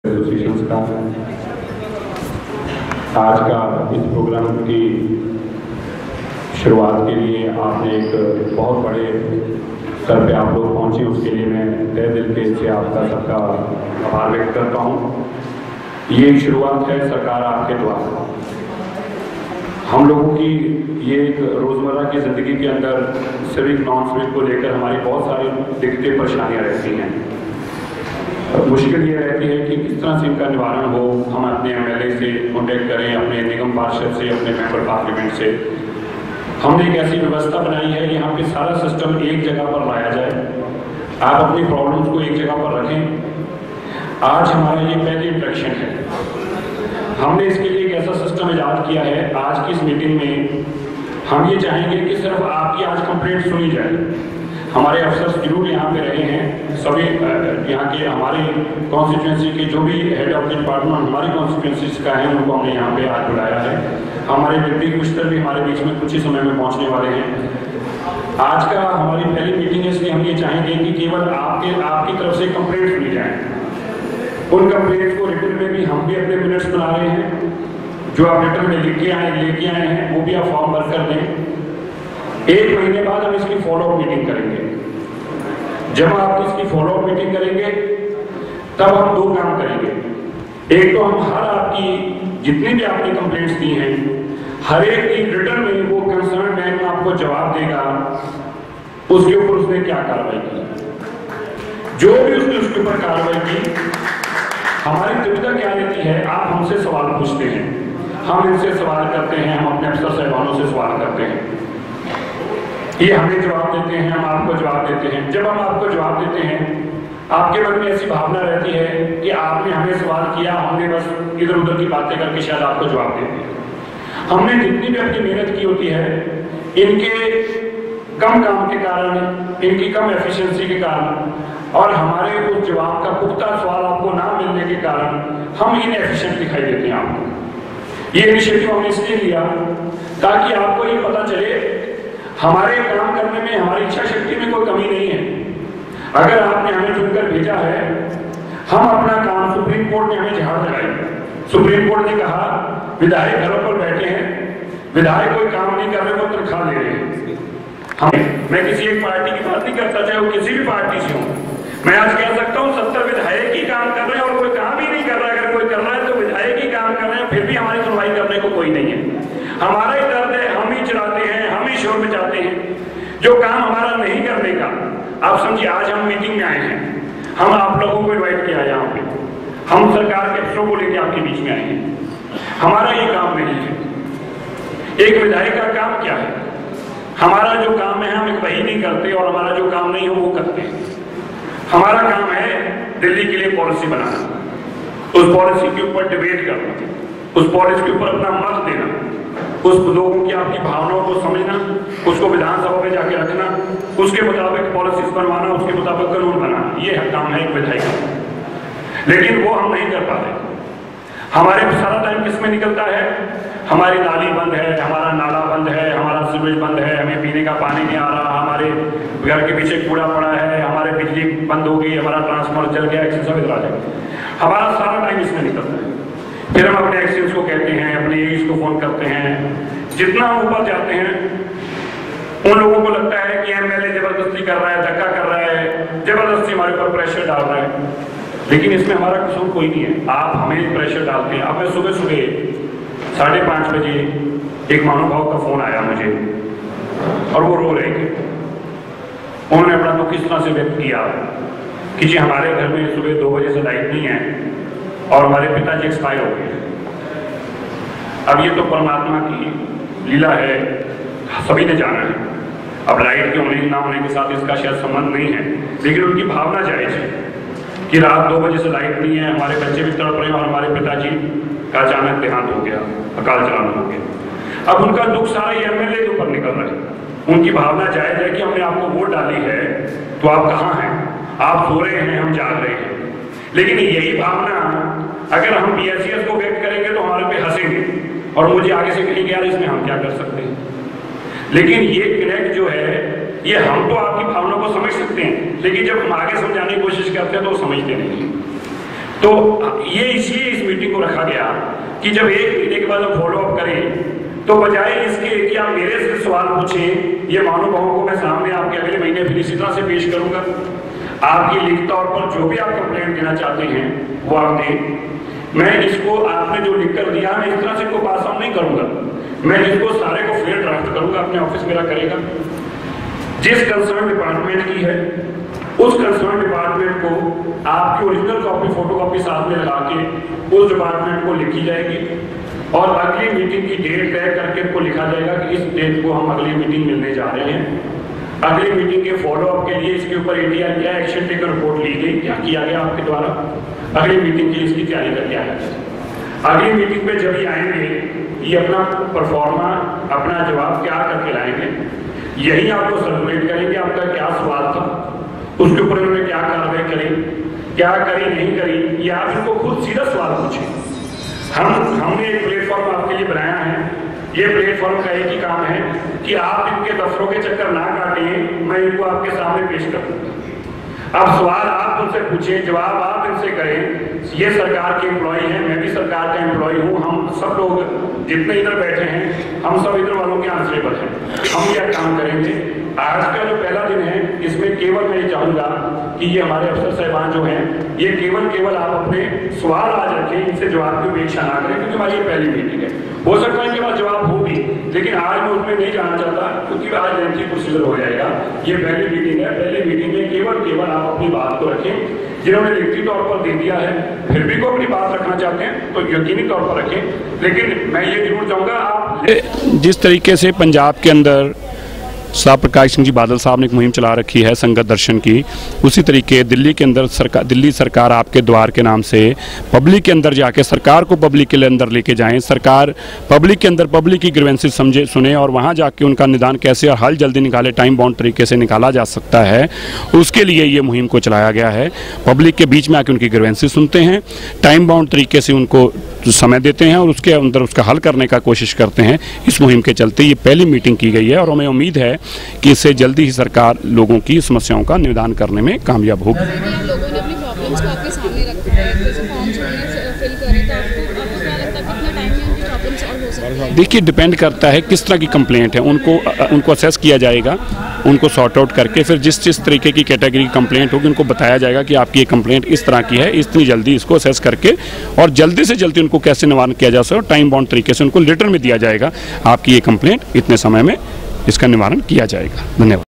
Association का आज का इस प्रोग्राम की शुरुआत के लिए आपने एक बहुत बड़े स्तर पे आप लोग पहुंचे, उसके लिए मैं तहे दिल से आपका सबका आभार व्यक्त करता हूं। ये एक शुरुआत है सरकार आपके द्वारा। हम लोगों की ये एक रोज़मर्रा की ज़िंदगी के अंदर सिविक नॉन सिविक को लेकर हमारी बहुत सारी दिक्कतें परेशानियाँ रहती हैं। मुश्किल ये रहती है कि किस तरह से इनका निवारण हो। हम अपने एमएलए से कॉन्टेक्ट करें, अपने निगम पार्षद से, अपने मेंबर पार्लियामेंट से। हमने एक ऐसी व्यवस्था बनाई है, यहाँ पे सारा सिस्टम एक जगह पर लाया जाए। आप अपनी प्रॉब्लम्स को एक जगह पर रखें। आज हमारा ये पहली इंट्रैक्शन है। हमने इसके लिए एक ऐसा सिस्टम इजाद किया है। आज की इस मीटिंग में हम ये चाहेंगे कि सिर्फ आपकी आज कंप्लेंट सुनी जाए। हमारे अफसर जरूर यहाँ पे रहे हैं, सभी यहाँ के हमारे कॉन्स्टिट्यूंसी के जो भी हेड ऑफ द डिपार्टमेंट हमारी कॉन्स्टिट्यूंसी का है, उनको हमने यहाँ पे आज बुलाया है। हमारे डिप्टी कमिश्नर भी हमारे बीच में कुछ ही समय में पहुँचने वाले हैं। आज का हमारी पहली मीटिंग है, इसलिए हम ये चाहेंगे कि केवल आपकी तरफ से कंप्लेंट सुनी जाए। उन कंप्लेंट्स को रिटर्न में भी हम भी अपने मिनट्स बना रहे हैं, जो आप रिटर्न में लेके आए हैं वो भी आप फॉर्म भर कर दें। 1 महीने बाद हम इसकी फॉलोअप मीटिंग करेंगे। जब आप इसकी फॉलोअप मीटिंग करेंगे तब हम 2 काम करेंगे। एक तो हम हर आपकी जितनी भी आपने कंप्लेंट्स दी हैं, हर एक की रिटर्न में वो कंसर्न मैन आपको जवाब देगा उसके ऊपर उसने क्या कार्रवाई की, जो भी उसने उसके ऊपर कार्रवाई की। हमारी दुविधा क्या रहती है, आप हमसे सवाल पूछते हैं, हम इनसे सवाल करते हैं, हम अपने अफसर साहिबानों से सवाल करते हैं, ये हमें जवाब देते हैं, हम आपको जवाब देते हैं। जब हम आपको जवाब देते हैं, आपके मन में ऐसी भावना रहती है कि आपने हमें सवाल किया, हमने बस इधर उधर की बातें करके शायद आपको जवाब दे दिया। हमने जितनी भी अपनी मेहनत की होती है, इनके कम काम के कारण, इनकी कम एफिशिएंसी के कारण और हमारे उस जवाब का पुख्ता सवाल आपको ना मिलने के कारण हम इनएफिशिएंट दिखाई देते हैं आपको। ये इनिशिएटिव हमने इसलिए लिया ताकि आपको ये पता चले हमारे काम करने में, हमारी इच्छा शक्ति में कोई कमी नहीं है। अगर आपने हमें चुनकर भेजा है, हम अपना काम, सुप्रीम कोर्ट ने हमें झाड़ लगाई। सुप्रीम कोर्ट ने कहा विधायक घरों पर बैठे हैं, विधायक कोई काम नहीं कर रहे, वो तनख्वाह ले रहे हैं। मैं किसी एक पार्टी की बात नहीं करता, चाहे वो किसी भी पार्टी से हो। मैं आज कह सकता हूँ 70 विधायक ही काम कर रहे हैं और कोई काम ही नहीं कर रहा। अगर कोई कर रहा है तो विधायक ही काम कर रहे हैं, फिर भी हमारी सुनवाई करने को कोई नहीं है। हमारा ही दर्द है, हम ही चलाते हैं, हम ही शोर मचाते हैं, जो काम हमारा नहीं करने का। आप समझिए, आज हम मीटिंग में आए हैं, हम आप लोगों को इन्वाइट किया यहाँ पे, हम सरकार के अफसरों को लेकर आपके बीच में आए हैं। हमारा ये काम नहीं है। एक विधायक का काम क्या है? हमारा जो काम है हम एक वही नहीं करते और हमारा जो काम नहीं हो वो करते हैं। हमारा काम है दिल्ली के लिए पॉलिसी बनाना, उस पॉलिसी के ऊपर डिबेट करना, उस पॉलिसी के ऊपर अपना मत देना, उस लोगों की आपकी भावनाओं को समझना, उसको विधानसभा में जाके रखना, उसके मुताबिक पॉलिसीज बनवाना, उसके मुताबिक कानून बनाना। ये काम है एक विधायक का, लेकिन वो हम नहीं कर पाते। हमारे सारा टाइम किस में निकलता है? हमारी नाली बंद है, हमारा नाला बंद है, हमारा सीवेज बंद है, हमें पीने का पानी नहीं आ रहा, हमारे घर के पीछे कूड़ा पड़ा है, हमारे बिजली बंद हो गई, हमारा ट्रांसफार्मर जल गया, एक्शन सब इधर आ जाएगा। हमारा सारा टाइम इसमें निकलता है। फिर हम अपने एक्सीडेंट्स को कहते हैं, अपने एज को फोन करते हैं। जितना हम ऊपर जाते हैं उन लोगों को लगता है कि एमएलए जबरदस्ती कर रहा है, धक्का कर रहा है, जबरदस्ती हमारे ऊपर प्रेशर डाल रहा है। लेकिन इसमें हमारा कसूर कोई नहीं है। आप हमें प्रेशर डालते हैं। अब मैं सुबह 5:30 बजे एक महानुभाव का फोन आया मुझे और वो रो रहे थे। उन्होंने अपना दुख इस तरह से व्यक्त किया कि जी हमारे घर में सुबह 2 बजे से लाइट नहीं है और हमारे पिताजी एक्सपायर हो गए। अब ये तो परमात्मा की लीला है, सभी ने जाना है। अब लाइट के होने ना होने के साथ इसका शायद संबंध नहीं है, लेकिन उनकी भावना जायज है कि रात 2 बजे से लाइट नहीं है, हमारे बच्चे भी तड़प रहे हैं और हमारे पिताजी का अचानक देहांत हो गया, अकाल चलाना हो गया। अब उनका दुख सारा एमएलए के ऊपर निकल रहा है। उनकी भावना जायज है कि हमने आपको वोट डाली है तो आप कहाँ हैं? आप सो रहे हैं, हम जाग रहे हैं। लेकिन यही भावना अगर हम पीएससीएस को व्यक्त करेंगे तो हमारे पे हंसेंगे और मुझे आगे से कहेंगे यार इसमें हम क्या कर सकते हैं। लेकिन ये कनेक्ट जो है, ये हम तो आपकी भावना को समझ सकते हैं, लेकिन जब हम आगे समझाने की कोशिश करते हैं तो समझते नहीं। तो ये इसलिए इस मीटिंग को रखा गया कि जब 1 महीने के बाद हम फॉलो अप करें तो बजाय इसके कि आप मेरे से सवाल पूछें, ये महानुभावों को मैं सामने आपके अगले महीने फिर इसी तरह से पेश करूंगा। आपकी लिखित तौर पर जो भी आप कंप्लेंट देना चाहते हैं वो आप दें। मैं इसको आपने जो लिख कर दिया मैं इस तरह से इनको पास ऑन नहीं करूंगा, मैं इसको सारे को फेयर ड्राफ्ट करूंगा, अपने ऑफिस मेरा करेगा। जिस कंसर्न डिपार्टमेंट की है उस कंसर्न डिपार्टमेंट को आपकी ओरिजिनल कॉपी फोटोकॉपी साथ में लगा के उस डिपार्टमेंट को लिखी जाएगी और अगली मीटिंग की डेट तय करके उनको लिखा जाएगा कि इस डेट को हम अगली मीटिंग मिलने जा रहे हैं। अगली मीटिंग के फॉलोअप के लिए इसके ऊपर एटीआर क्या एक्शन टेकर रिपोर्ट ली गई, क्या किया गया आपके द्वारा, अगली मीटिंग की इसकी तैयारी करके आया। अगली मीटिंग में जब ही आएंगे ये अपना परफॉर्मा अपना जवाब क्या करके लाएंगे, यही आपको सर्कुलेट करेंगे। आपका क्या सवाल था, उसके ऊपर उन्होंने क्या कार्रवाई करी, क्या करी नहीं करी, ये आप इनको खुद सीधा सवाल पूछें। हमने एक प्लेटफॉर्म आपके लिए बनाया है। ये प्लेटफॉर्म का एक ही काम है कि आप इनके दफ्तरों के चक्कर ना काटें, मैं इनको आपके सामने पेश करूंगा। अब सवाल आप उनसे पूछें, जवाब आप इनसे करें। ये सरकार के एम्प्लॉय हैं, मैं भी सरकार का एम्प्लॉय हूँ, हम सब लोग जितने इधर बैठे हैं हम सब इधर वालों के आंसरेबल हैं। हम यह काम करेंगे। आज का जो पहला दिन है इसमें केवल मैं चाहूंगा कि ये हमारे अफसर साहिबान जो हैं ये केवल आप अपने सवाल आज रखें, इनसे जवाब की अपेक्षा ना करें, क्योंकि हमारी ये पहली मीटिंग है। हो सकता है कि बाद जवाब हो भी, लेकिन आज मैं उसमें नहीं जाना चाहता क्योंकि आज लेंथी प्रोसीजर हो जाएगा। ये पहली मीटिंग है, पहली मीटिंग में केवल आप अपनी बात को रखें। जिन्होंने लिखित तौर पर दे दिया है फिर भी को अपनी बात रखना चाहते हैं तो यकीनी तौर पर रखें। लेकिन मैं ये जरूर चाहूँगा आप जिस तरीके से पंजाब के अंदर साहब प्रकाश सिंह जी बादल साहब ने एक मुहिम चला रखी है संगत दर्शन की, उसी तरीके दिल्ली के अंदर दिल्ली सरकार आपके द्वार के नाम से पब्लिक के अंदर जाके सरकार को पब्लिक के अंदर लेके जाएं, सरकार पब्लिक के अंदर पब्लिक की ग्रीवेंसेस समझे सुने और वहाँ जाके उनका निदान कैसे और हल जल्दी निकाले, टाइम बाउंड तरीके से निकाला जा सकता है, उसके लिए ये मुहिम को चलाया गया है। पब्लिक के बीच में आके उनकी ग्रीवेंसेस सुनते हैं, टाइम बाउंड तरीके से उनको समय देते हैं और उसके अंदर उसका हल करने का कोशिश करते हैं। इस मुहिम के चलते ये पहली मीटिंग की गई है और हमें उम्मीद है कि इससे जल्दी ही सरकार लोगों की समस्याओं का निदान करने में कामयाब होगी। लोगों ने अपनी प्रॉब्लम्स को आपके सामने रखा है, जैसे फॉर्म्स फिल करें तो आपको क्या लगता है कितना टाइम में उनकी प्रॉब्लम्स सॉल्व हो सकती है? देखिए डिपेंड करता है किस तरह की कंप्लेंट है, उनको असेस किया जाएगा, उनको सॉर्ट आउट करके फिर जिस तरीके की कैटेगरी की कंप्लेंट होगी उनको बताया जाएगा कि आपकी ये कंप्लेंट इस तरह की है, इतनी जल्दी इसको असेस करके और जल्दी से जल्दी उनको कैसे निवारण किया जा सकता है, टाइम बाउंड तरीके से उनको लेटर में दिया जाएगा आपकी ये कंप्लेंट इतने समय में इसका निवारण किया जाएगा। धन्यवाद।